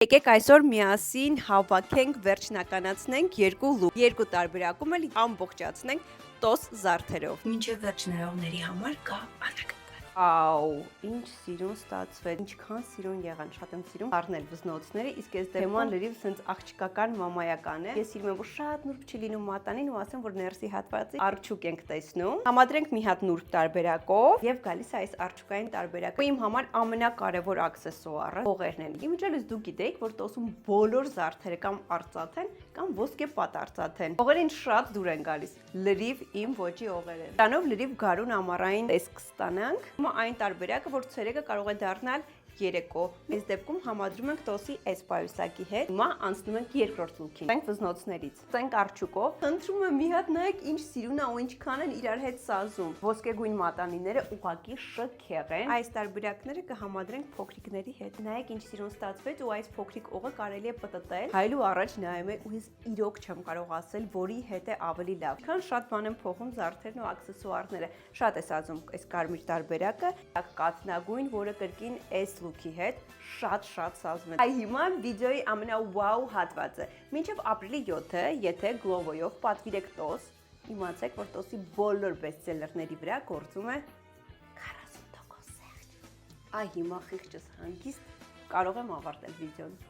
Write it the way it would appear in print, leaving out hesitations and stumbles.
Եկեք այսօր միասին հավաքենք, վերջնականացնենք երկու լուկ։ Երկու տարբերակում էլ ամբողջացնենք տոս զարդերով։ Մինչև վերջներողների համար կա անհագ։ Աու, ինչ սիրուն ստացվեց, ինչքան սիրուն եղան, շատ եմ սիրում առնել վզնոցները, իսկ այս դեպքում լրիվ սենց աղջկական մամայական է։ Ես սիրում եմ, որ շատ նուրբ չի լինում մատանին ու ասեմ, որ ներսի հատվածի արջուկ ենք տեսնում։ Համադրենք մի հատ նուրբ տարբերակով եւ գալիս է այս արջուկային տարբերակը։ Իմ համար ամենակարևոր աքսեսուարը հողերն են։ Իմիջիալից դուք գիտեիք, որ տոսում բոլոր զարդերը կամ արծաթ են, կամ ոսկե պատ արծաթ են։ Հողերին շատ դուր են գալիս, լրիվ իմ ոճի հողեր են։ Դրանով լրիվ գարուն ամառային տեսք ստանանք։ Այն տարբերակը, որ ցերեկը կարող է դառնալ երեկո։ Այս դեպքում համադրում ենք տոսի այս պայուսակի հետ։ Հիմա անցնում ենք երկրորդ լուքին։ Ցենք վզնոցներից։ Ցենք արջուկով։ Խնդրում եմ մի հատ նայեք ինչ սիրուն է ու ինչքան են իրար հետ սազում։ Ոսկեգույն մատանիները ուղակի շքեղ են։ Այս տարբերակները կհամադրենք փոքրիկների հետ։ Նայեք ինչ սիրուն ստացվեց ու այս փոքրիկ օղը կարելի է պտտել։ Հայելու առաջ նայում եմ ու ես իրոք չեմ կարող ասել, որի հետ է ավելի լավ։ Քան շատ բան եմ փոխում զարդերն ու աքսեսուարները։ Շատ է սազում այս կարմիր տարբերակը։ Կաթնագույն, որը կրկին այս լուքի հետ շատ սազում է։ Այ հիմա վիդեոյի ամենավաու հատվածը։ Մինչև ապրիլի 7-ը, եթե Glovo-ով պատվիրեք տոս, իմացեք, որ տոսի բոլոր բեսթսելերների վրա գործում է 40% սեղք։ Այ հիմա խիղճս հանգիստ կարող եմ ավարտել վիդեոն։